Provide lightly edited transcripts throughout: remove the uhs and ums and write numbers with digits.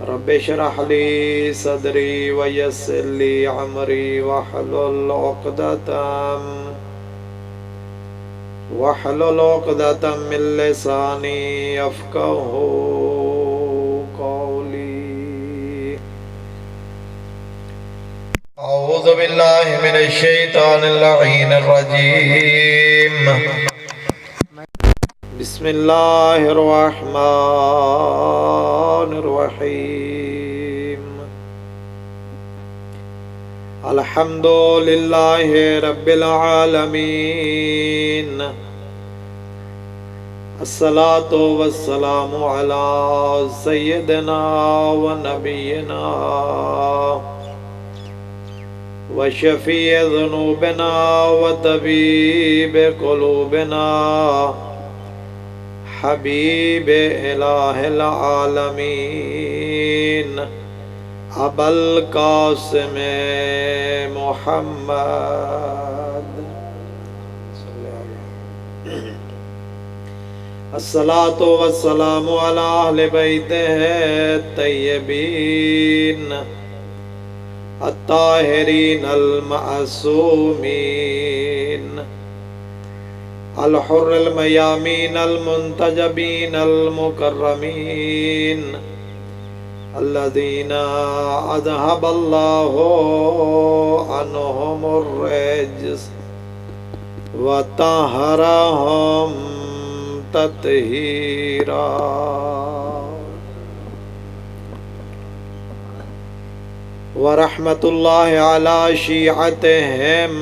رب اشرح لي صدري ويسر لي امري واحلل عقدة من لساني يفقهوا قولي. اعوذ باللہ من الشیطان اللعین الرجیم. بسم اللہ الرحمن الرحیم. الحمد للہ رب العالمین. الصلاة والسلام علی سیدنا و نبینا وشفیع ذنوبنا وطبیب قلوبنا حبیب الہ العالمین ابا القاسم محمد. الصلاة والسلام علی اہل بیتہ الطیبین الطاہرین المعصومین الحر المیامین المنتجبین المکرمین الذین اذهب اللہ عنہم الرجس وطہرہم تطہیرا. ورحمۃ اللہ علی شیعتہم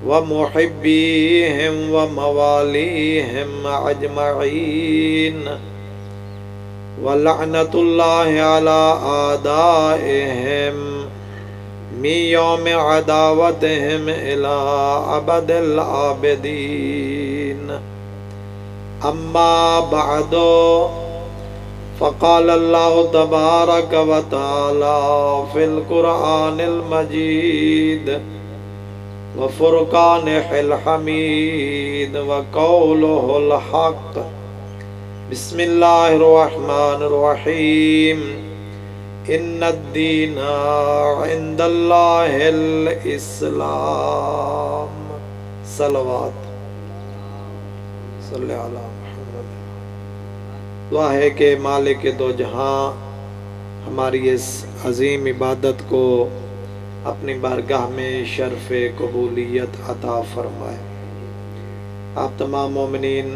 ومحبیہم وموالیہم اجمعین ولعنۃ اللہ علی اعدائہم من یوم عداوتہم الی ابد العابدین. اما بعد فقال اللہ تبارک و تعالی فی القرآن المجید وفرقانہ الحمید وقولہ الحق. بسم اللہ الرحمن الرحیم. ان الدین عند اللہ الاسلام. صلوات صلی اللہ علیہ. دعا ہے کہ مالک دو جہاں ہماری اس عظیم عبادت کو اپنی بارگاہ میں شرف قبولیت عطا فرمائے. آپ تمام مومنین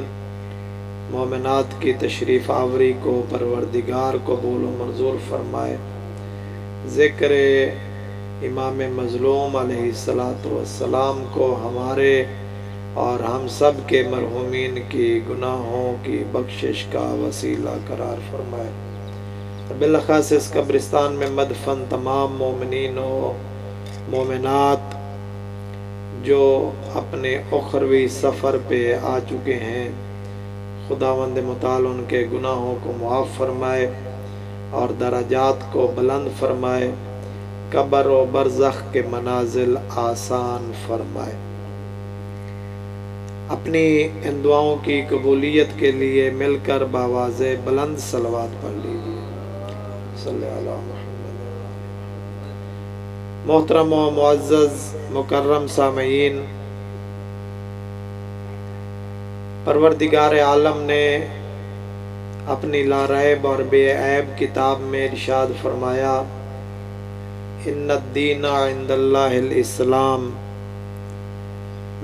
مومنات کی تشریف آوری کو پروردگار قبول و منظور فرمائے. ذکر امام مظلوم علیہ السلام کو ہمارے اور ہم سب کے مرحومین کی گناہوں کی بخشش کا وسیلہ قرار فرمائے. بالخاص اس قبرستان میں مدفن تمام مومنین و مومنات جو اپنے اخروی سفر پہ آ چکے ہیں، خداوند متعال ان کے گناہوں کو معاف فرمائے اور درجات کو بلند فرمائے، قبر و برزخ کے منازل آسان فرمائے. اپنی ان دعاؤں کی قبولیت کے لیے مل کر بآواز بلند صلوات پڑھ لیجیے. صلی اللہ علیہ محمد. محترم و معزز مکرم سامعین، پروردگار عالم نے اپنی لا ریب اور بے عیب کتاب میں ارشاد فرمایا ان الدین عند اللہ الاسلام.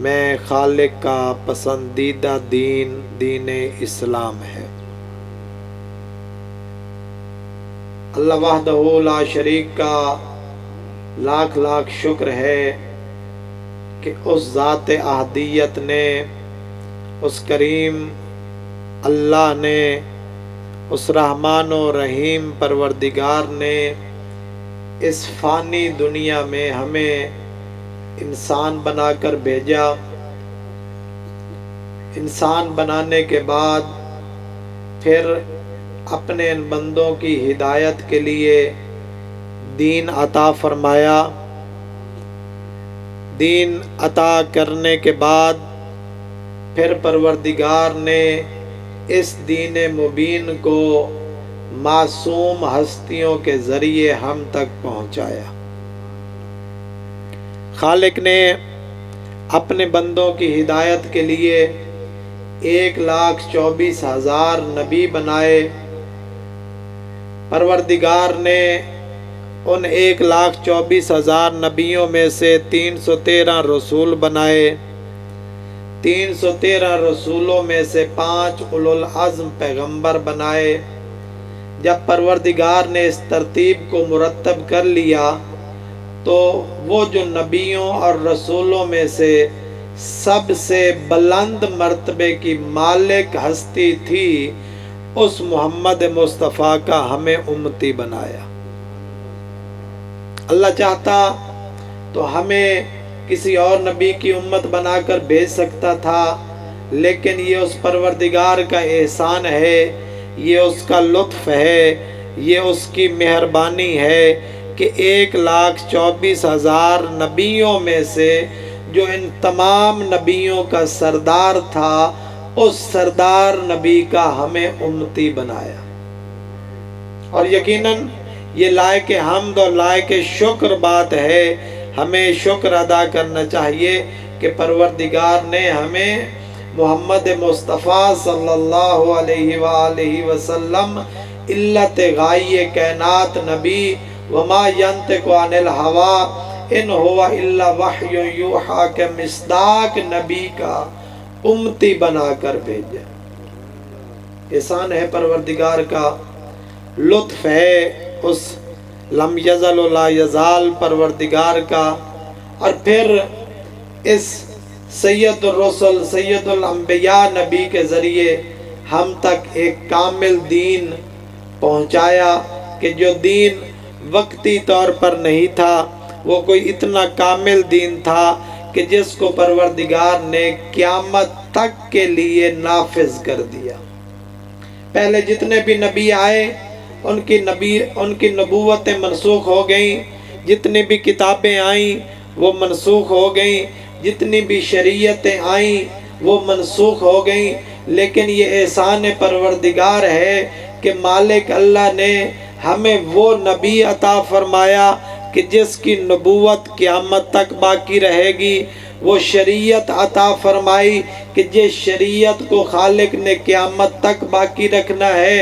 میں خالق کا پسندیدہ دین دین اسلام ہے. اللہ وحدہ لا شریک کا لاکھ لاکھ شکر ہے کہ اس ذات احدیت نے، اس کریم اللہ نے، اس رحمان و رحیم پروردگار نے اس فانی دنیا میں ہمیں انسان بنا کر بھیجا. انسان بنانے کے بعد پھر اپنے ان بندوں کی ہدایت کے لیے دین عطا فرمایا. دین عطا کرنے کے بعد پھر پروردگار نے اس دین مبین کو معصوم ہستیوں کے ذریعے ہم تک پہنچایا۔ خالق نے اپنے بندوں کی ہدایت کے لیے 1,24,000 نبی بنائے۔ پروردگار نے ان 1,24,000 نبیوں میں سے 313 رسول بنائے۔ 313 رسولوں میں سے 5 اولو العزم پیغمبر بنائے۔ جب پروردگار نے اس ترتیب کو مرتب کر لیا تو وہ جو نبیوں اور رسولوں میں سے سب سے بلند مرتبے کی مالک ہستی تھی، اس محمد مصطفیٰ کا ہمیں امتی بنایا۔ اللہ چاہتا تو ہمیں کسی اور نبی کی امت بنا کر بھیج سکتا تھا، لیکن یہ اس پروردگار کا احسان ہے، یہ اس کا لطف ہے، یہ اس کی مہربانی ہے کہ 1,24,000 نبیوں میں سے جو ان تمام نبیوں کا سردار تھا، اس سردار نبی کا ہمیں امتی بنایا۔ اور یقیناً یہ لائق حمد اور لائق شکر بات ہے، ہمیں شکر ادا کرنا چاہیے کہ پروردگار نے ہمیں محمد مصطفیٰ صلی اللہ علیہ وآلہ وسلم علت غائی کائنات نبی وما ینطق عن الہوی ان هو الا وحی یوحی کے مصداق نبی کا امتی بنا کر بھیجا۔ احسان ہے پروردگار کا، لطف ہے اس لم یزل و لا یزال پروردگار کا، اور پھر اس سید الرسل سید الانبیاء نبی کے ذریعے ہم تک ایک کامل دین پہنچایا کہ جو دین وقتی طور پر نہیں تھا، وہ کوئی اتنا کامل دین تھا کہ جس کو پروردگار نے قیامت تک کے لیے نافذ کر دیا۔ پہلے جتنے بھی نبی آئے ان کی نبوتیں منسوخ ہو گئیں، جتنی بھی کتابیں آئیں وہ منسوخ ہو گئیں، جتنی بھی شریعتیں آئیں وہ منسوخ ہو گئیں، لیکن یہ احسان پروردگار ہے کہ مالک اللہ نے ہمیں وہ نبی عطا فرمایا کہ جس کی نبوت قیامت تک باقی رہے گی، وہ شریعت عطا فرمائی کہ جس شریعت کو خالق نے قیامت تک باقی رکھنا ہے،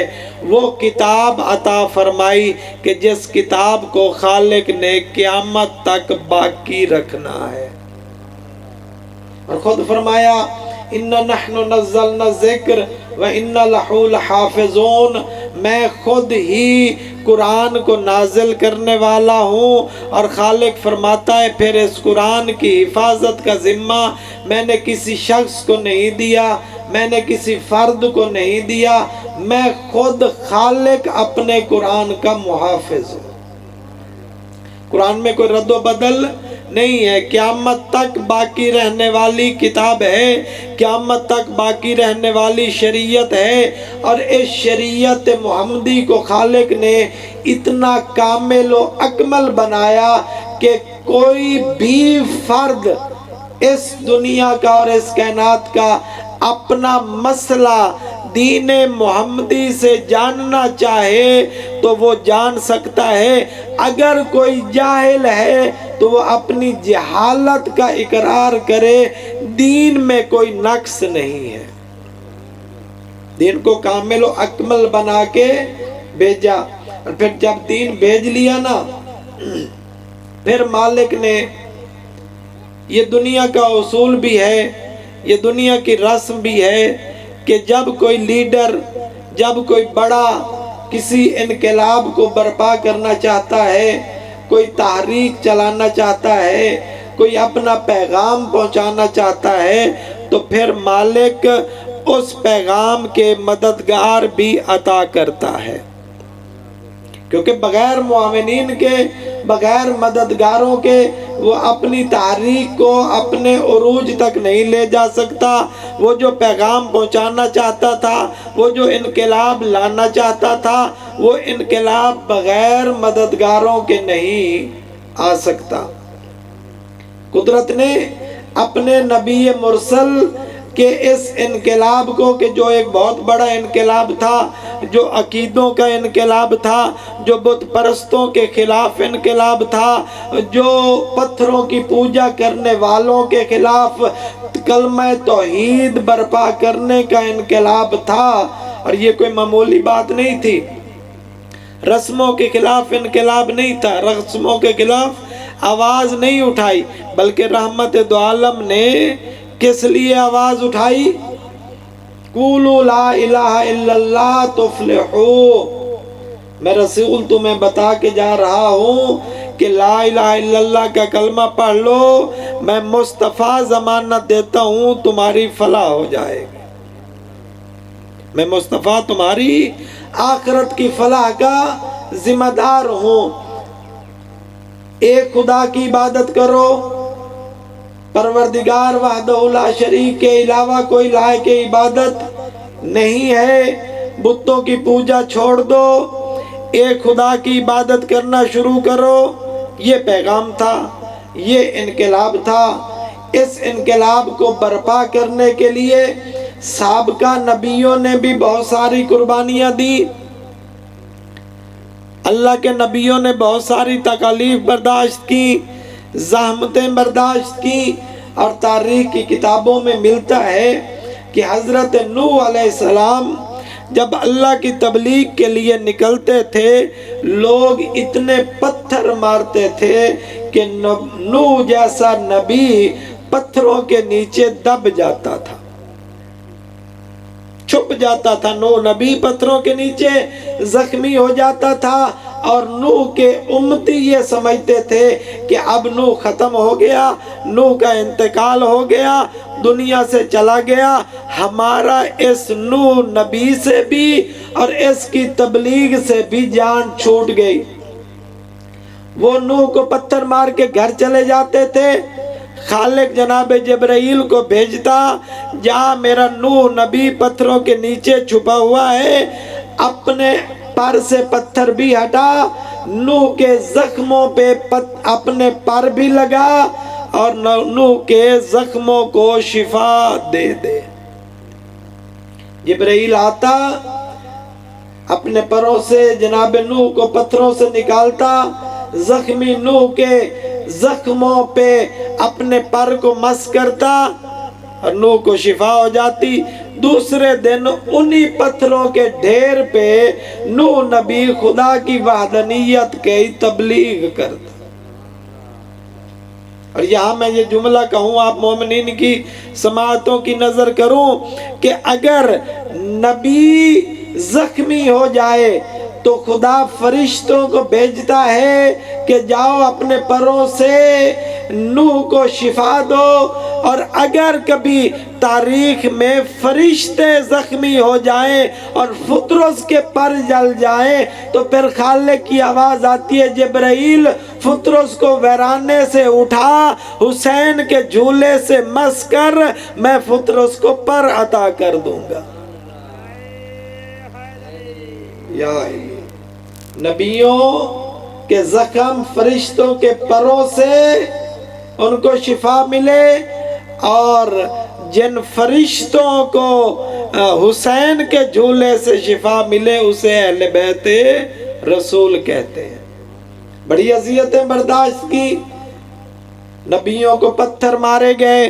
وہ کتاب عطا فرمائی کہ جس کتاب کو خالق نے قیامت تک باقی رکھنا ہے۔ اور خود فرمایا اِنَّا نَحْنُ نَزَّلْنَا الذِّكْرَ وَإِنَّا لَهُ لَحَافِظُونَ، میں خود ہی قرآن کو نازل کرنے والا ہوں، اور خالق فرماتا ہے پھر اس قرآن کی حفاظت کا ذمہ میں نے کسی شخص کو نہیں دیا، میں نے کسی فرد کو نہیں دیا، میں خود خالق اپنے قرآن کا محافظ ہوں۔ قرآن میں کوئی رد و بدل نہیں ہے، قیامت تک باقی رہنے والی کتاب ہے، قیامت تک باقی رہنے والی شریعت ہے، اور اس شریعت محمدی کو خالق نے اتنا کامل و اکمل بنایا کہ کوئی بھی فرد اس دنیا کا اور اس کائنات کا اپنا مسئلہ دین محمدی سے جاننا چاہے تو وہ جان سکتا ہے۔ اگر کوئی جاہل ہے تو وہ اپنی جہالت کا اقرار کرے، دین میں کوئی نقص نہیں ہے۔ دین کو کامل و اکمل بنا کے بھیجا، اور پھر جب دین بھیج لیا نا، پھر مالک نے یہ دنیا کا اصول بھی ہے، یہ دنیا کی رسم بھی ہے کہ جب کوئی لیڈر، جب کوئی بڑا کسی انقلاب کو برپا کرنا چاہتا ہے، کوئی تحریک چلانا چاہتا ہے، کوئی اپنا پیغام پہنچانا چاہتا ہے، تو پھر مالک اس پیغام کے مددگار بھی عطا کرتا ہے، کیونکہ بغیر معاونین کے، بغیر مددگاروں کے وہ اپنی تحریک کو اپنے عروج تک نہیں لے جا سکتا۔ وہ جو پیغام پہنچانا چاہتا تھا، وہ جو انقلاب لانا چاہتا تھا، وہ انقلاب بغیر مددگاروں کے نہیں آ سکتا۔ قدرت نے اپنے نبی مرسل کہ اس انقلاب کو، کہ جو ایک بہت بڑا انقلاب تھا، جو عقیدوں کا انقلاب تھا، جو بت پرستوں کے خلاف انقلاب تھا، جو پتھروں کی پوجا کرنے والوں کے خلاف کلمہ توحید برپا کرنے کا انقلاب تھا۔ اور یہ کوئی معمولی بات نہیں تھی، رسموں کے خلاف انقلاب نہیں تھا، رسموں کے خلاف آواز نہیں اٹھائی، بلکہ رحمت دو عالم نے کس لیے آواز اٹھائی؟ قولوا لا الہ الا اللہ تفلحوا۔ میں رسول تمہیں بتا کے جا رہا ہوں کہ لا الہ الا اللہ کا کلمہ پڑھ لو، میں مصطفیٰ ضمانت دیتا ہوں تمہاری فلاح ہو جائے گی، میں مصطفیٰ تمہاری آخرت کی فلاح کا ذمہ دار ہوں۔ ایک خدا کی عبادت کرو، پروردگار وحدہ لا شریک کے علاوہ کوئی لائق عبادت نہیں ہے، بتوں کی پوجا چھوڑ دو، ایک خدا کی عبادت کرنا شروع کرو۔ یہ پیغام تھا، یہ انقلاب تھا۔ اس انقلاب کو برپا کرنے کے لیے سابقہ نبیوں نے بھی بہت ساری قربانیاں دی، اللہ کے نبیوں نے بہت ساری تکالیف برداشت کی، زحمتیں برداشت کی، اور تاریخ کی کتابوں میں ملتا ہے کہ حضرت نوح علیہ السلام جب اللہ کی تبلیغ کے لیے نکلتے تھے، لوگ اتنے پتھر مارتے تھے کہ نوح جیسا نبی پتھروں کے نیچے دب جاتا تھا، چھپ جاتا تھا۔ نوح نبی پتھروں کے نیچے زخمی ہو جاتا تھا، اور نوح کے امتی یہ سمجھتے تھے کہ اب نوح ختم ہو گیا، نوح کا انتقال ہو گیا، دنیا سے چلا گیا، ہمارا اس نوح نبی سے بھی اور اس کی تبلیغ سے بھی جان چھوٹ گئی۔ وہ نوح کو پتھر مار کے گھر چلے جاتے تھے، خالق جناب جبرائیل کو بھیجتا، جہاں میرا نوح نبی پتھروں کے نیچے چھپا ہوا ہے، اپنے پر سے پتھر بھی ہٹا، نوح کے زخموں پہ اپنے پر بھی لگا، اور نوح کے زخموں کو شفا دے دے۔ جبرائیل آتا، اپنے پروں سے جناب نوح کو پتھروں سے نکالتا، زخمی نوح کے زخموں پہ اپنے پر کو مس کرتا، اور نوح کو شفا ہو جاتی۔ دوسرے دن انہی پتھروں کے ڈھیر پہ نوح نبی خدا کی وحدانیت کی تبلیغ کرتا۔ اور یہاں میں یہ جملہ کہوں، آپ مومنین کی سماعتوں کی نظر کروں کہ اگر نبی زخمی ہو جائے تو خدا فرشتوں کو بھیجتا ہے کہ جاؤ اپنے پروں سے نوح کو شفا دو، اور اگر کبھی تاریخ میں فرشتے زخمی ہو جائیں اور فطرس کے پر جل جائیں تو پھر خالق کی آواز آتی ہے، جبرائیل فطرس کو ویرانے سے اٹھا، حسین کے جھولے سے مس کر، میں فطرس کو پر عطا کر دوں گا۔ یا نبیوں کے زخم فرشتوں کے پروں سے ان کو شفا ملے، اور جن فرشتوں کو حسین کے جھولے سے شفا ملے اسے اہل بیت رسول کہتے ہیں۔ بڑی اذیتیں برداشت کی، نبیوں کو پتھر مارے گئے،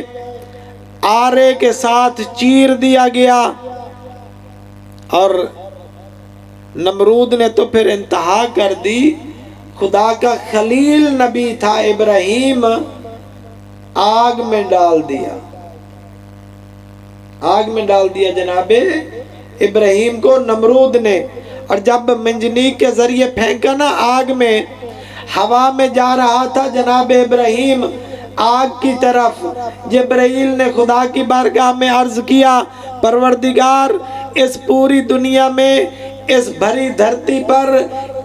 آرے کے ساتھ چیر دیا گیا، اور نمرود نے تو پھر انتہا کر دی۔ خدا کا خلیل نبی تھا ابراہیم، آگ میں ڈال دیا، آگ میں ڈال دیا جناب ابراہیم کو نمرود نے۔ اور جب منجنیق کے ذریعے پھینکا نا آگ میں، ہوا میں جا رہا تھا جناب ابراہیم آگ کی طرف، جبرائیل نے خدا کی بارگاہ میں عرض کیا، پروردگار اس پوری دنیا میں، اس بھری دھرتی پر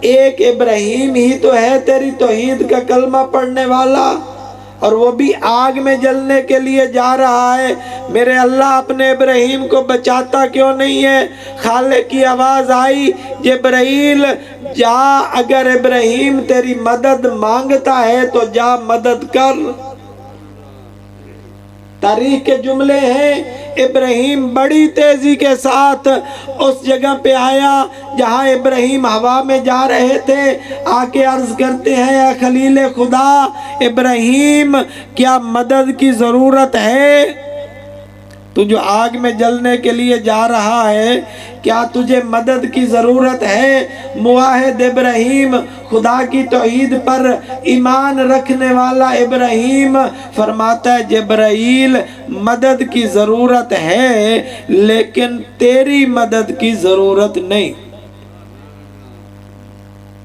ایک ابراہیم ہی تو ہے تیری توحید کا کلمہ پڑھنے والا، اور وہ بھی آگ میں جلنے کے لیے جا رہا ہے، میرے اللہ اپنے ابراہیم کو بچاتا کیوں نہیں ہے؟ خالق کی آواز آئی، جبرائیل جا، اگر ابراہیم تیری مدد مانگتا ہے تو جا مدد کر۔ تاریخ کے جملے ہیں، ابراہیم بڑی تیزی کے ساتھ اس جگہ پہ آیا جہاں ابراہیم ہوا میں جا رہے تھے، آ کے عرض کرتے ہیں اے خلیل خدا ابراہیم کیا مدد کی ضرورت ہے؟ تو جو آگ میں جلنے کے لیے جا رہا ہے کیا تجھے مدد کی ضرورت ہے؟ موحد ابراہیم، خدا کی توحید پر ایمان رکھنے والا ابراہیم فرماتا ہے جبرائیل مدد کی ضرورت ہے لیکن تیری مدد کی ضرورت نہیں۔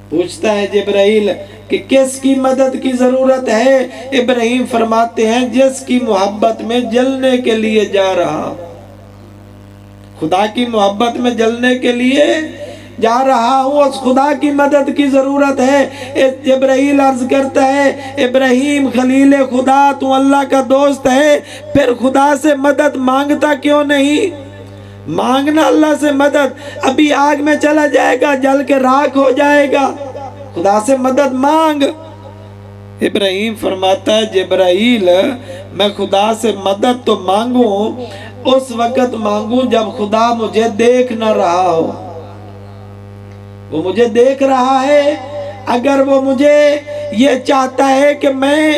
پوچھتا ہے جبرائیل کہ کس کی مدد کی ضرورت ہے؟ ابراہیم فرماتے ہیں جس کی محبت میں جلنے کے لیے جا رہا، خدا کی محبت میں جلنے کے لیے جا رہا ہوں، اس خدا کی مدد کی ضرورت ہے۔ جبرائیل عرض کرتا ہے ابراہیم خلیل خدا تو اللہ کا دوست ہے، پھر خدا سے مدد مانگتا کیوں نہیں؟ مانگنا اللہ سے مدد، ابھی آگ میں چلا جائے گا، جل کے راکھ ہو جائے گا، خدا سے مدد مانگ۔ ابراہیم فرماتا ہے جبرائیل میں خدا سے مدد تو مانگوں اس وقت مانگوں جب خدا مجھے دیکھ نہ رہا ہو۔ وہ مجھے دیکھ رہا ہے، اگر وہ مجھے یہ چاہتا ہے کہ میں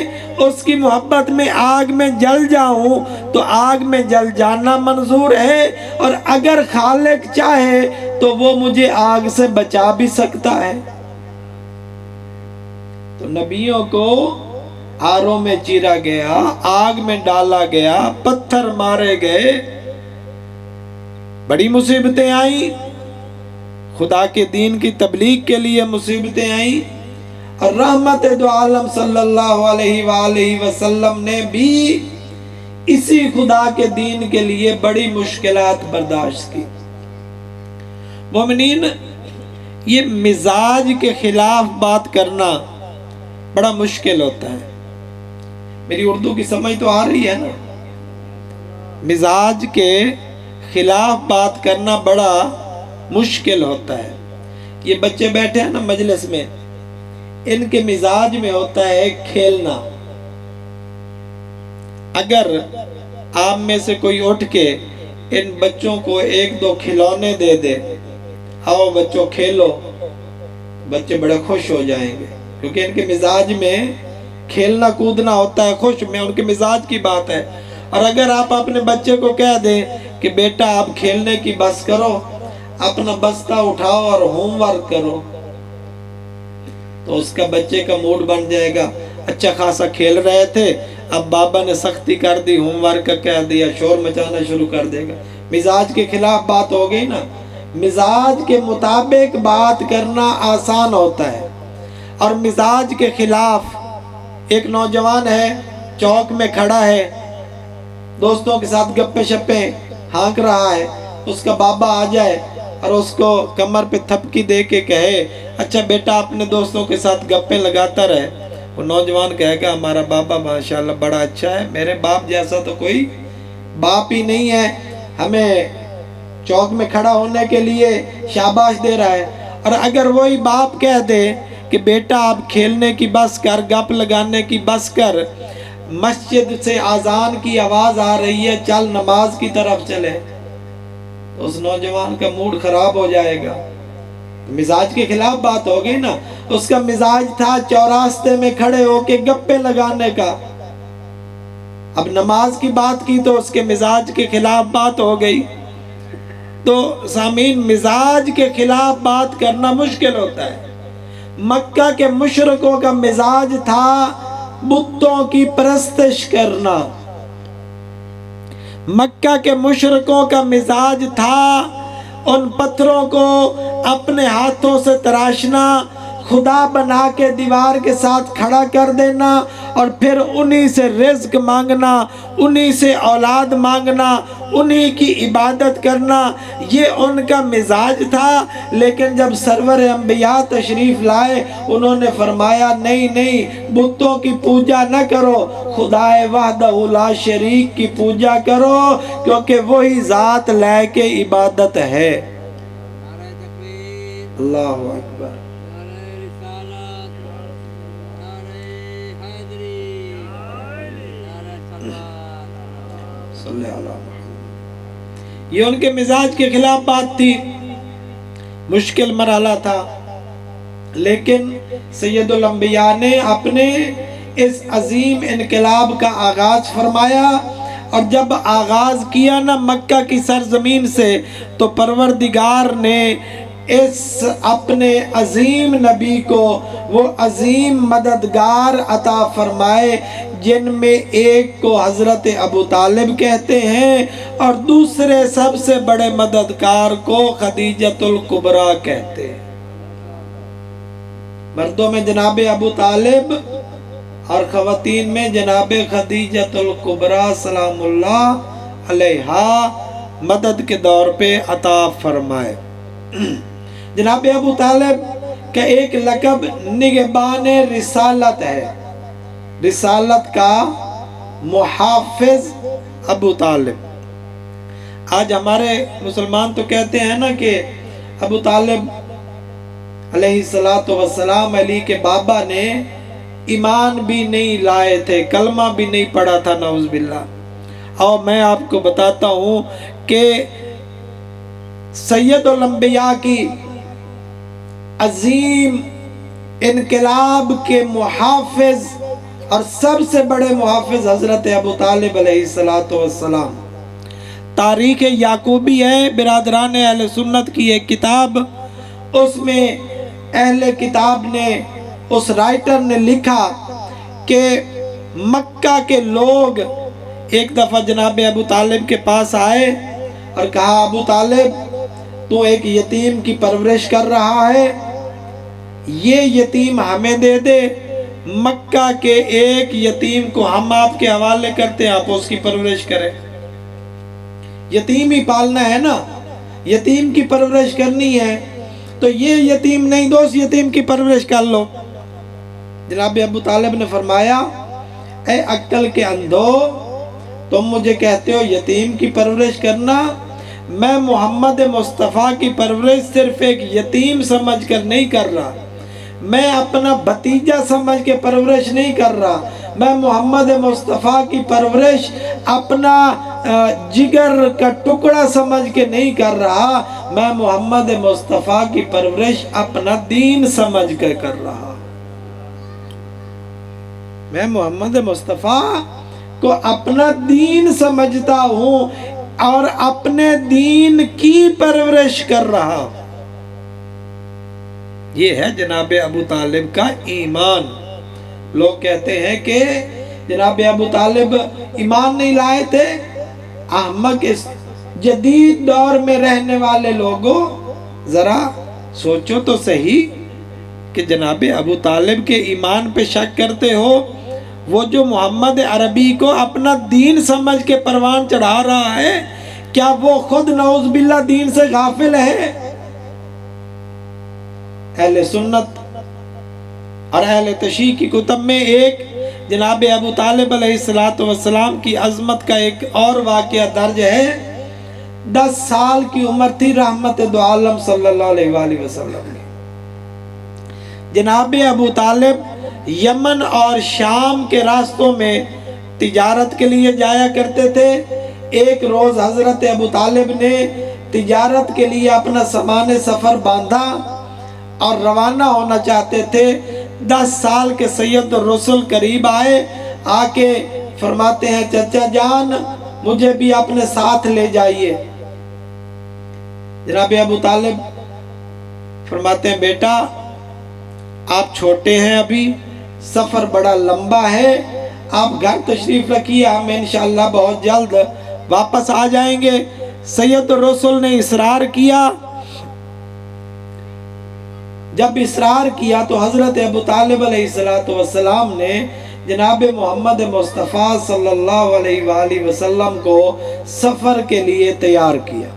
اس کی محبت میں آگ میں جل جاؤں تو آگ میں جل جانا منظور ہے، اور اگر خالق چاہے تو وہ مجھے آگ سے بچا بھی سکتا ہے۔ تو نبیوں کو آروں میں چیرا گیا، آگ میں ڈالا گیا، پتھر مارے گئے، بڑی مصیبتیں آئیں، خدا کے دین کی تبلیغ کے لیے مصیبتیں آئیں، اور رحمت دو عالم صلی اللہ علیہ وآلہ وسلم نے بھی اسی خدا کے دین کے لیے بڑی مشکلات برداشت کی۔ مومنین، یہ مزاج کے خلاف بات کرنا بڑا مشکل ہوتا ہے۔ میری اردو کی سمجھ تو آ رہی ہے نا؟ مزاج کے خلاف بات کرنا بڑا مشکل ہوتا ہے۔ یہ بچے بیٹھے ہیں نا مجلس میں، ان کے مزاج میں ہوتا ہے کھیلنا۔ اگر آپ میں سے کوئی اٹھ کے ان بچوں کو ایک دو کھلونے دے دے، آؤ بچوں کھیلو، بچے بڑے خوش ہو جائیں گے، کیونکہ ان کے مزاج میں کھیلنا کودنا ہوتا ہے، خوش میں ان کے مزاج کی بات ہے۔ اور اگر آپ اپنے بچے کو کہہ دیں کہ بیٹا آپ کھیلنے کی بس کرو، اپنا بستہ اٹھاؤ اور ہوم ورک کرو، تو اس کا بچے کا موڈ بن جائے گا۔ اچھا خاصا کھیل رہے تھے، اب بابا نے سختی کر دی، ہوم ورک کا کہہ دیا، شور مچانا شروع کر دے گا۔ مزاج کے خلاف بات ہو گئی نا۔ مزاج کے مطابق بات کرنا آسان ہوتا ہے، اور مزاج کے خلاف ایک نوجوان ہے، چوک میں کھڑا ہے، دوستوں کے ساتھ گپے شپے ہانک رہا ہے، اس کا بابا آ جائے اور اس کو کمر پہ تھپکی دے کے کہے اچھا بیٹا اپنے دوستوں کے ساتھ گپے لگاتا رہے، وہ نوجوان کہے گا ہمارا بابا ماشاءاللہ بڑا اچھا ہے، میرے باپ جیسا تو کوئی باپ ہی نہیں ہے، ہمیں چوک میں کھڑا ہونے کے لیے شاباش دے رہا ہے۔ اور اگر وہی باپ کہہ دے کہ بیٹا آپ کھیلنے کی بس کر، گپ لگانے کی بس کر، مسجد سے اذان کی آواز آ رہی ہے، چل نماز کی طرف چلے، تو اس نوجوان کا موڈ خراب ہو جائے گا۔ مزاج کے خلاف بات ہو گئی نا۔ اس کا مزاج تھا چوراستے میں کھڑے ہو کے گپے لگانے کا، اب نماز کی بات کی تو اس کے مزاج کے خلاف بات ہو گئی۔ تو سامعین، مزاج کے خلاف بات کرنا مشکل ہوتا ہے۔ مکہ کے مشرکوں کا مزاج تھا بتوں کی پرستش کرنا، مکہ کے مشرکوں کا مزاج تھا ان پتھروں کو اپنے ہاتھوں سے تراشنا، خدا بنا کے دیوار کے ساتھ کھڑا کر دینا، اور پھر انہی سے رزق مانگنا، انہی سے اولاد مانگنا، انہی کی عبادت کرنا، یہ ان کا مزاج تھا۔ لیکن جب سرور انبیاء تشریف لائے، انہوں نے فرمایا نہیں نہیں، بتوں کی پوجا نہ کرو، خدا وحدہ لا شریک کی پوجا کرو، کیونکہ وہی ذات لائق عبادت ہے۔ اللہ اکبر۔ صلی اللہ علیہ وسلم۔ یہ ان کے مزاج کے خلاف بات تھی، مشکل مرحلہ تھا، لیکن سید الانبیاء نے اپنے اس عظیم انقلاب کا آغاز فرمایا، اور جب آغاز کیا نا مکہ کی سرزمین سے، تو پروردگار نے اس اپنے عظیم نبی کو وہ عظیم مددگار عطا فرمائے، جن میں ایک کو حضرت ابو طالب کہتے ہیں اور دوسرے سب سے بڑے مددگار کو خدیجۃ الکبریٰ کہتے ہیں۔ مردوں میں جناب ابو طالب اور خواتین میں جناب خدیجۃ الکبریٰ سلام اللہ علیہا مدد کے دور پہ عطا فرمائے۔ جناب ابو طالب کا ایک لقب نگہبان رسالت ہے، رسالت کا محافظ ابو طالب۔ آج ہمارے مسلمان تو کہتے ہیں نا کہ ابو طالب علیہ السلام علی کے بابا نے ایمان بھی نہیں لائے تھے، کلمہ بھی نہیں پڑھا تھا، نعوذ باللہ۔ اور میں آپ کو بتاتا ہوں کہ سید الانبیاء کی عظیم انقلاب کے محافظ اور سب سے بڑے محافظ حضرت ابو طالب علیہ السلام۔ تاریخ یعقوبی ہے برادران اہل سنت کی ایک کتاب، اس میں اہل کتاب نے، اس رائٹر نے لکھا کہ مکہ کے لوگ ایک دفعہ جناب ابو طالب کے پاس آئے اور کہا، ابو طالب تو ایک یتیم کی پرورش کر رہا ہے، یہ یتیم ہمیں دے دے، مکہ کے ایک یتیم کو ہم آپ کے حوالے کرتے ہیں، آپ اس کی پرورش کریں۔ یتیم ہی پالنا ہے نا، یتیم کی پرورش کرنی ہے، تو یہ یتیم نہیں دو، اس یتیم کی پرورش کر لو۔ جناب ابو طالب نے فرمایا، اے عقل کے اندھو، تم مجھے کہتے ہو یتیم کی پرورش کرنا؟ میں محمد مصطفیٰ کی پرورش صرف ایک یتیم سمجھ کر نہیں کر رہا، میں اپنا بھتیجا سمجھ کے پرورش نہیں کر رہا، میں محمد مصطفیٰ کی پرورش اپنا جگر کا ٹکڑا سمجھ کے نہیں کر رہا، میں محمد مصطفیٰ کی پرورش اپنا دین سمجھ کے کر رہا۔ میں محمد مصطفیٰ کو اپنا دین سمجھتا ہوں اور اپنے دین کی پرورش کر رہا۔ یہ ہے جناب ابو طالب کا ایمان۔ لوگ کہتے ہیں کہ جناب ابو طالب ایمان نہیں لائے تھے۔ احمق، اس جدید دور میں رہنے والے لوگوں ذرا سوچو تو صحیح کہ جناب ابو طالب کے ایمان پہ شک کرتے ہو، وہ جو محمد عربی کو اپنا دین سمجھ کے پروان چڑھا رہا ہے، کیا وہ خود نعوذ باللہ دین سے غافل ہے؟ اہل سنت اور اہل تشیع کی کتب میں ایک جناب ابو طالب علیہ السلام کی عظمت کا ایک اور واقعہ درج ہے۔ 10 سال کی عمر تھی رحمت دو عالم صلی اللہ علیہ وآلہ وسلم کی۔ جناب ابو طالب یمن اور شام کے راستوں میں تجارت کے لیے جایا کرتے تھے۔ ایک روز حضرت ابو طالب نے تجارت کے لیے اپنا سامان سفر باندھا اور روانہ ہونا چاہتے تھے۔ 10 سال کے سید الرسل قریب آئے، آ کے فرماتے ہیں، چچا جان مجھے بھی اپنے ساتھ لے جائیے۔ جناب ابو طالب فرماتے ہیں، بیٹا آپ چھوٹے ہیں، ابھی سفر بڑا لمبا ہے، آپ گھر تشریف رکھیے، ہم انشاءاللہ بہت جلد واپس آ جائیں گے۔ سید الرسل نے اصرار کیا۔ جب اصرار کیا تو حضرت ابو طالب علیہ السلام نے جناب محمد مصطفیٰ صلی اللہ علیہ وآلہ وسلم کو سفر کے لیے تیار کیا۔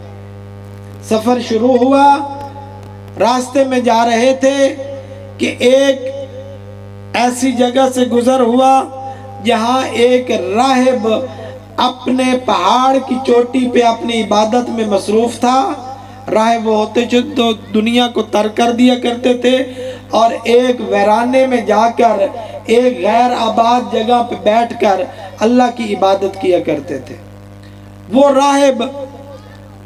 سفر شروع ہوا، راستے میں جا رہے تھے کہ ایک ایسی جگہ سے گزر ہوا جہاں ایک راہب اپنے پہاڑ کی چوٹی پہ اپنی عبادت میں مصروف تھا۔ راہب وہ ہوتے جو دنیا کو ترک کر دیا کرتے تھے اور ایک ویرانے میں جا کر ایک غیر آباد جگہ پہ بیٹھ کر اللہ کی عبادت کیا کرتے تھے۔ وہ راہب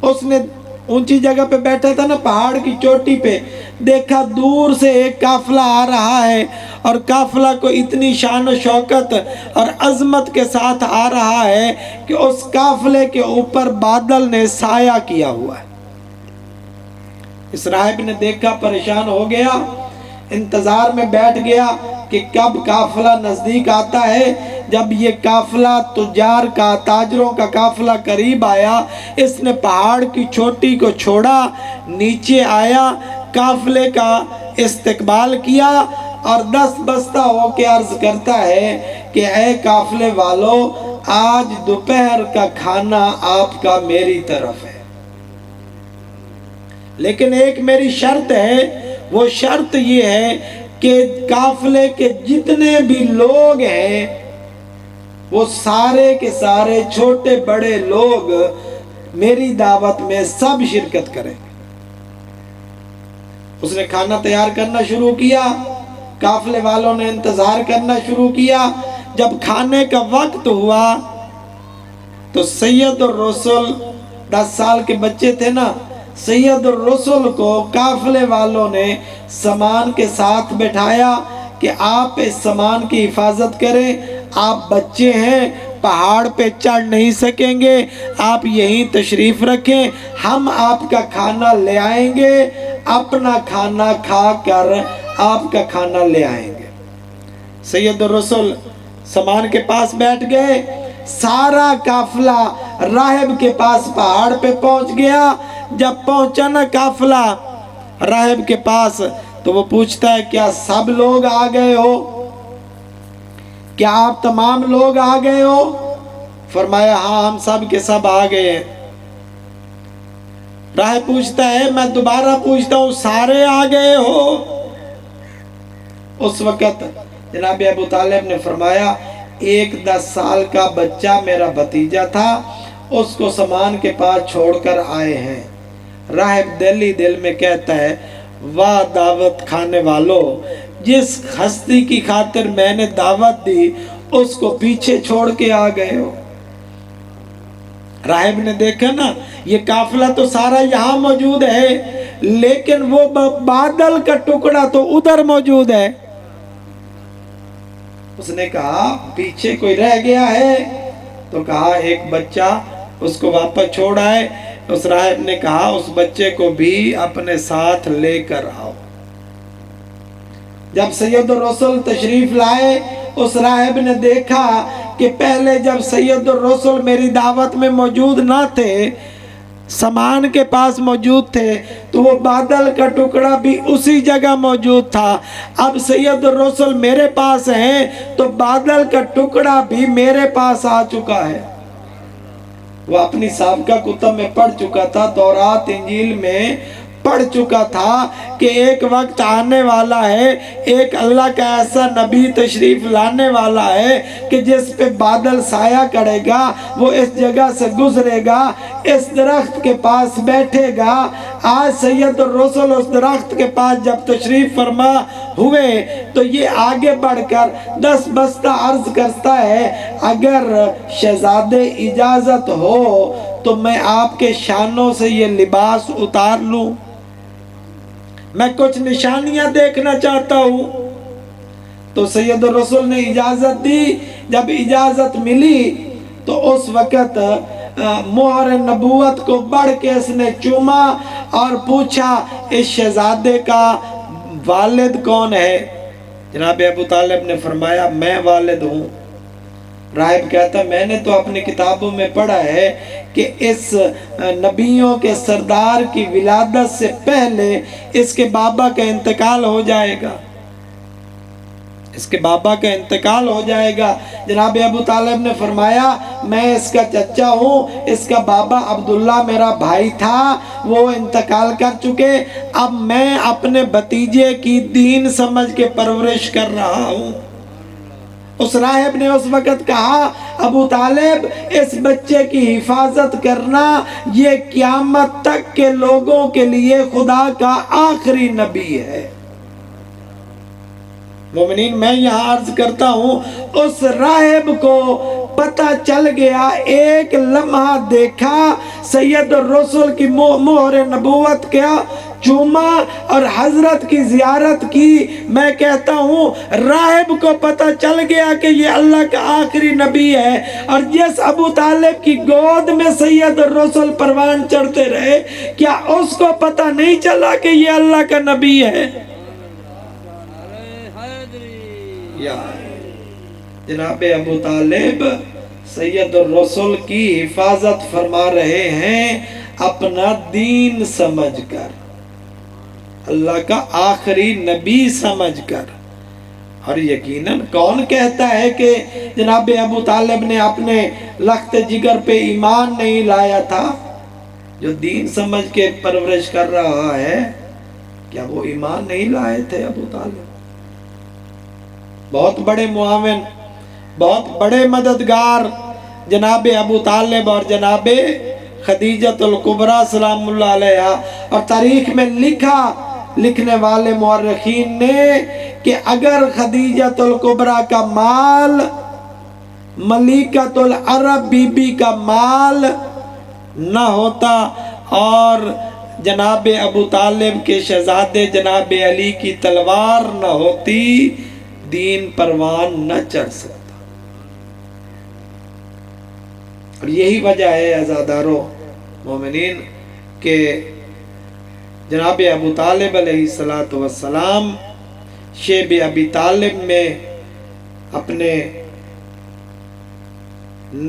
اس نے اونچی جگہ پہ بیٹھا تھا نا، پہاڑ کی چوٹی پہ، دیکھا دور سے ایک قافلہ آ رہا ہے، اور قافلہ کو اتنی شان و شوکت اور عظمت کے ساتھ آ رہا ہے کہ اس قافلے کے اوپر بادل نے سایہ کیا ہوا ہے۔ اس راہب نے دیکھا، پریشان ہو گیا، انتظار میں بیٹھ گیا کہ کب قافلہ نزدیک آتا ہے۔ جب یہ قافلہ تجار کا، تاجروں کا قافلہ قریب آیا، اس نے پہاڑ کی چوٹی کو چھوڑا، نیچے آیا، قافلے کا استقبال کیا، اور دست بستہ ہو کے عرض کرتا ہے کہ اے قافلے والو، آج دوپہر کا کھانا آپ کا میری طرف ہے، لیکن ایک میری شرط ہے، وہ شرط یہ ہے کہ قافلے کے جتنے بھی لوگ ہیں وہ سارے کے سارے چھوٹے بڑے لوگ میری دعوت میں سب شرکت کریں۔ اس نے کھانا تیار کرنا شروع کیا، قافلے والوں نے انتظار کرنا شروع کیا۔ جب کھانے کا وقت ہوا تو سید الرسل، 10 سال کے بچے تھے نا، سید الرسل کو قافلے والوں نے سامان کے ساتھ بٹھایا کہ آپ اس سامان کی حفاظت کریں، آپ بچے ہیں، پہاڑ پہ چڑھ نہیں سکیں گے، آپ یہیں تشریف رکھیں، ہم آپ کا کھانا لے آئیں گے، اپنا کھانا کھا کر آپ کا کھانا لے آئیں گے۔ سید الرسل سامان کے پاس بیٹھ گئے، سارا قافلہ راہب کے پاس پہاڑ پہ پہنچ گیا۔ جب پہنچا نا قافلہ راہب کے پاس تو وہ پوچھتا ہے کیا سب لوگ آ گئے ہو؟ کیا آپ تمام لوگ آ گئے ہو؟ فرمایا ہاں، ہم سب کے سب آ گئے ہیں۔ راہب پوچھتا ہے، میں دوبارہ پوچھتا ہوں، سارے آ گئے ہو؟ اس وقت جناب ابو طالب نے فرمایا، ایک 10 سال کا بچہ میرا بھتیجا تھا، اس کو سامان کے پاس چھوڑ کر آئے ہیں۔ راہب دل ہی دل میں کہتا ہے، واہ دعوت کھانے والو، جس ہستی کی خاطر میں نے دعوت دی اس کو پیچھے چھوڑ کے آ گئے ہو۔ راہب نے دیکھا نا، یہ قافلہ تو سارا یہاں موجود ہے، لیکن وہ بادل کا ٹکڑا تو ادھر موجود ہے۔ اس نے کہا پیچھے کوئی رہ گیا ہے؟ تو کہا ایک بچہ، اس کو واپس چھوڑ آئے۔ اس راہب نے کہا اس بچے کو بھی اپنے ساتھ لے کر آؤ۔ جب سید الرسل تشریف لائے، اس راہب نے دیکھا کہ پہلے جب سید الرسل میری دعوت میں موجود نہ تھے، سامان کے پاس موجود تھے، تو وہ بادل کا ٹکڑا بھی اسی جگہ موجود تھا۔ اب سید الرسل میرے پاس ہیں تو بادل کا ٹکڑا بھی میرے پاس آ چکا ہے۔ وہ اپنی سابقہ کتب میں پڑھ چکا تھا، تورات انجیل میں پڑھ چکا تھا کہ ایک وقت آنے والا ہے، ایک اللہ کا ایسا نبی تشریف لانے والا ہے کہ جس پہ بادل سایہ کرے گا، وہ اس جگہ سے گزرے گا، اس درخت کے پاس بیٹھے گا۔ آج سید الرسل اس درخت کے پاس جب تشریف فرما ہوئے تو یہ آگے بڑھ کر دست بستہ عرض کرتا ہے، اگر شہزادے اجازت ہو تو میں آپ کے شانوں سے یہ لباس اتار لوں، میں کچھ نشانیاں دیکھنا چاہتا ہوں۔ تو سید الرسل نے اجازت دی۔ جب اجازت ملی تو اس وقت مہر نبوت کو بڑھ کے اس نے چوما اور پوچھا اس شہزادے کا والد کون ہے؟ جناب ابو طالب نے فرمایا میں والد ہوں۔ راہب کہتا میں نے تو اپنی کتابوں میں پڑھا ہے کہ اس نبیوں کے سردار کی ولادت سے پہلے اس کے بابا کا انتقال ہو جائے گا، اس کے بابا کا انتقال ہو جائے گا۔ جناب ابو طالب نے فرمایا میں اس کا چچا ہوں، اس کا بابا عبداللہ میرا بھائی تھا، وہ انتقال کر چکے، اب میں اپنے بھتیجے کی دین سمجھ کے پرورش کر رہا ہوں۔ اس راہب نے اس وقت کہا ابو طالب اس بچے کی حفاظت کرنا، یہ قیامت تک کے لوگوں کے لیے خدا کا آخری نبی ہے۔ مومنین میں یہاں عرض کرتا ہوں اس راہب کو پتہ چل گیا، ایک لمحہ دیکھا، سید الرسول کی مہر نبوت کیا چوما اور حضرت کی زیارت کی۔ میں کہتا ہوں راہب کو پتہ چل گیا کہ یہ اللہ کا آخری نبی ہے، اور جس ابو طالب کی گود میں سید الرسول پروان چڑھتے رہے، کیا اس کو پتہ نہیں چلا کہ یہ اللہ کا نبی ہے؟ یا جناب ابو طالب سید الرسول کی حفاظت فرما رہے ہیں اپنا دین سمجھ کر، اللہ کا آخری نبی سمجھ کر۔ اور یقیناً کون کہتا ہے کہ جناب ابو طالب نے اپنے لخت جگر پہ ایمان نہیں لایا تھا؟ جو دین سمجھ کے پرورش کر رہا ہے، کیا وہ ایمان نہیں لائے تھے ابو طالب؟ بہت بڑے معاون، بہت بڑے مددگار جناب ابو طالب اور جناب خدیجۃ الکبریٰ سلام اللہ علیہا۔ اور تاریخ میں لکھنے والے مورخین نے کہ اگر خدیجۃ الکبریٰ کا مال ملکۃ العرب بی بی کا مال نہ ہوتا اور جناب ابو طالب کے شہزادے جناب علی کی تلوار نہ ہوتی، دین پروان نہ چڑھ سکتا۔ اور یہی وجہ ہے عزادارو مومنین کہ جناب ابو طالب علیہ السلام شیب ابی طالب میں اپنے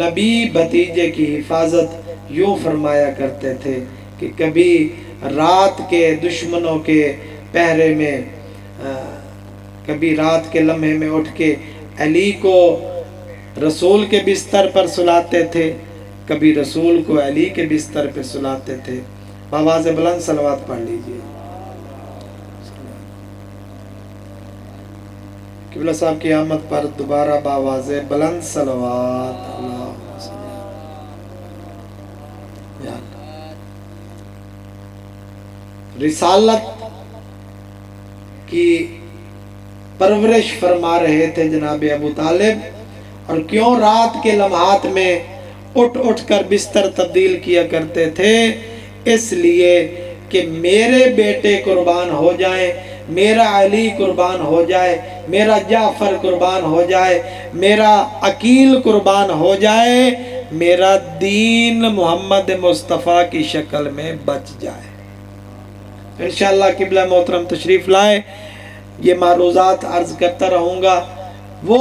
نبی بھتیجے کی حفاظت یوں فرمایا کرتے تھے کہ کبھی رات کے دشمنوں کے پہرے میں، کبھی رات کے لمحے میں اٹھ کے علی کو رسول کے بستر پر سلاتے تھے، کبھی رسول کو علی کے بستر پر سلاتے تھے۔ بآواز بلند صلوات پڑھ لیجئے۔ قبلہ صاحب کی آمد پر دوبارہ بآواز بلند صلوات۔ رسالت کی پرورش فرما رہے تھے جناب ابو طالب، اور کیوں رات کے لمحات میں اٹھ کر بستر تبدیل کیا کرتے تھے؟ اس لیے کہ میرے بیٹے قربان ہو جائیں، میرا علی قربان ہو جائے، میرا جعفر قربان ہو جائے، میرا عقیل قربان ہو جائے، میرا دین محمد مصطفیٰ کی شکل میں بچ جائے۔ انشاءاللہ قبلہ محترم تشریف لائے، یہ معروضات عرض کرتا رہوں گا۔ وہ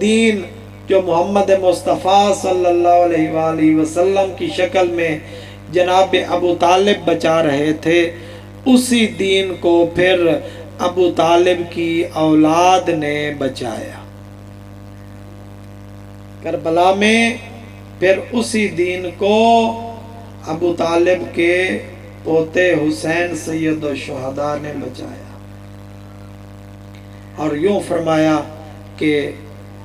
دین جو محمد مصطفیٰ صلی اللہ علیہ وآلہ وسلم کی شکل میں جناب ابو طالب بچا رہے تھے، اسی دین کو پھر ابو طالب کی اولاد نے بچایا۔ کربلا میں پھر اسی دین کو ابو طالب کے پوتے حسین سید الشہداء نے بچایا، اور یوں فرمایا کہ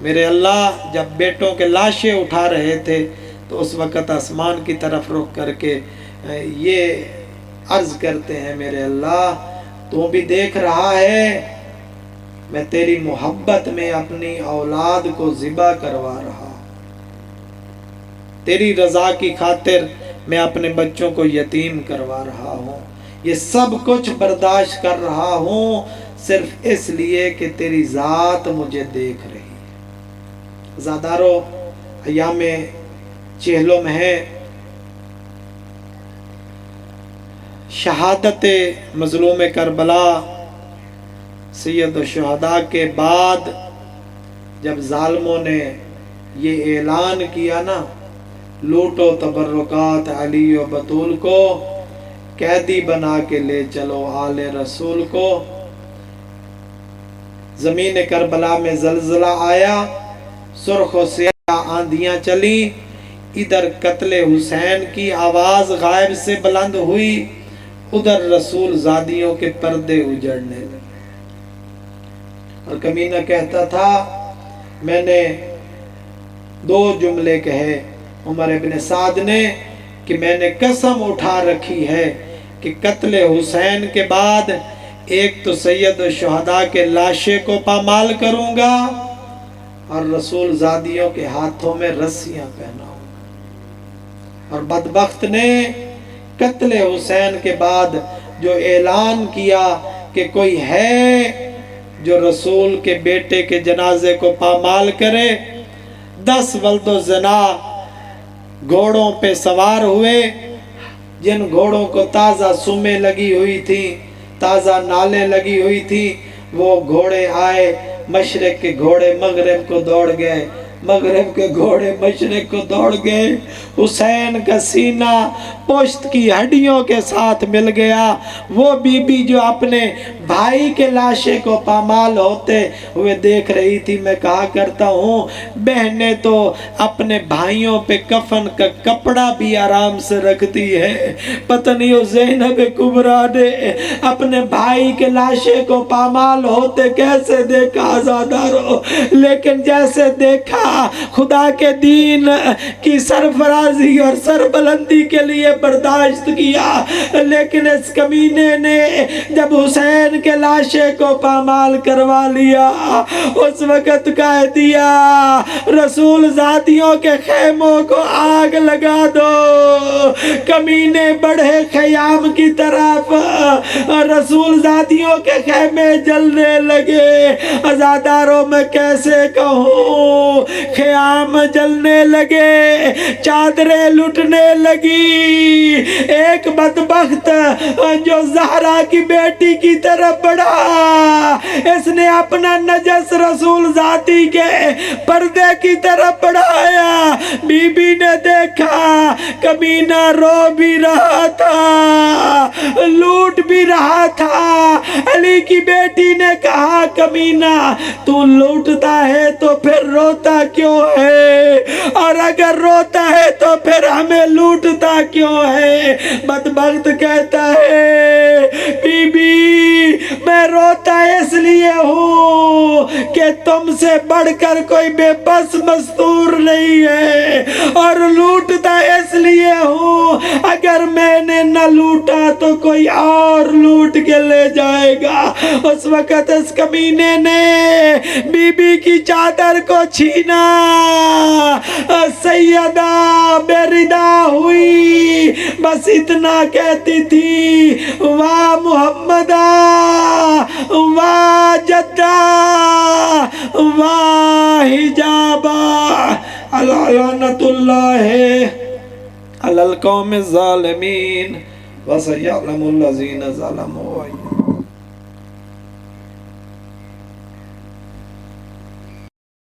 میرے اللہ جب بیٹوں کے لاشیں اٹھا رہے تھے تو اس وقت آسمان کی طرف رخ کر کے یہ عرض کرتے ہیں، میرے اللہ تو بھی دیکھ رہا ہے میں تیری محبت میں اپنی اولاد کو ذبح کروا رہا ہوں، تیری رضا کی خاطر میں اپنے بچوں کو یتیم کروا رہا ہوں، یہ سب کچھ برداشت کر رہا ہوں صرف اس لیے کہ تیری ذات مجھے دیکھ رہی ہے۔ زادارو ایام چہلوں میں ہے، شہادت مظلوم کربلا سید الشہداء کے بعد جب ظالموں نے یہ اعلان کیا نا، لوٹو تبرکات علی و بطول کو، قیدی بنا کے لے چلو آل رسول کو، زمین کربلا میں زلزلہ آیا، سرخ و سیاہ آندھیاں چلی، ادھر قتل حسین کی آواز غائب سے بلند ہوئی، ادھر رسول زادیوں کے پردے اجڑنے لگے۔ اور کمینہ کہتا تھا میں نے 2 جملے کہے عمر ابن سعد نے کہ میں نے قسم اٹھا رکھی ہے کہ قتل حسین کے بعد ایک تو سید الشہداء کے لاشے کو پامال کروں گا، اور رسول زادیوں کے ہاتھوں میں رسیاں پہنا، اور بدبخت نے قتل حسین کے بعد جو اعلان کیا کہ کوئی ہے جو رسول کے بیٹے کے جنازے کو پامال کرے، 10 ولد و زنا گھوڑوں پہ سوار ہوئے، جن گھوڑوں کو تازہ سمیں لگی ہوئی تھی، تازہ نالیں لگی ہوئی تھی، وہ گھوڑے آئے، مشرق کے گھوڑے مغرب کو دوڑ گئے، مغرب کے گھوڑے مشرق کو دوڑ گئے، حسین کا سینہ پشت کی ہڈیوں کے ساتھ مل گیا۔ وہ بی بی جو اپنے بھائی کے لاشے کو پامال ہوتے ہوئے دیکھ رہی تھی، میں کہا کرتا ہوں بہنیں تو اپنے بھائیوں پہ کفن کا کپڑا بھی آرام سے رکھتی ہے، پتہ نہیں وہ زینب کبریٰ نے اپنے بھائی کے لاشے کو پامال ہوتے کیسے دیکھا آزادارو، لیکن جیسے دیکھا خدا کے دین کی سرفرازی اور سربلندی کے لیے برداشت کیا، لیکن اس کمینے نے جب حسین کے لاشے کو پامال کروا لیا، اس وقت کہہ دیا رسول زادیوں کے خیموں کو آگ لگا دو، کمینے بڑھے خیام کی طرف، رسول زادیوں کے خیمے جلنے لگے، عزاداروں میں کیسے کہوں، خیام جلنے لگے، چادریں لٹنے لگی، ایک بدبخت جو زہرا کی بیٹی کی طرف بڑھا، اس نے اپنا نجس رسول ذاتی کے پردے کی طرف بڑھایا، بی بی نے دیکھا کمینہ رو بھی رہا تھا، لوٹ بھی رہا تھا، علی کی بیٹی نے کہا کمینہ تو لوٹتا ہے تو پھر روتا کیوں ہے، اور اگر روتا ہے تو پھر ہمیں لوٹتا کیوں ہے؟ بدبخت کہتا ہے بی بی میں روتا اس لیے ہوں کہ تم سے بڑھ کر کوئی بے بس مستور نہیں ہے، اور لوٹتا اس لیے ہوں اگر میں نے نہ لوٹا تو کوئی اور لوٹ کے لے جائے گا۔ اس وقت اس کمینے نے بی بی کی چادر کو چھینا، سیدہ بے ردا ہوئی، بس اتنا کہتی تھی واہ محمدہ، واہ جدہ، واہ حجابہ، لعنت اللہ علی القوم الظالمین، وسیعلم الذین ظلموا۔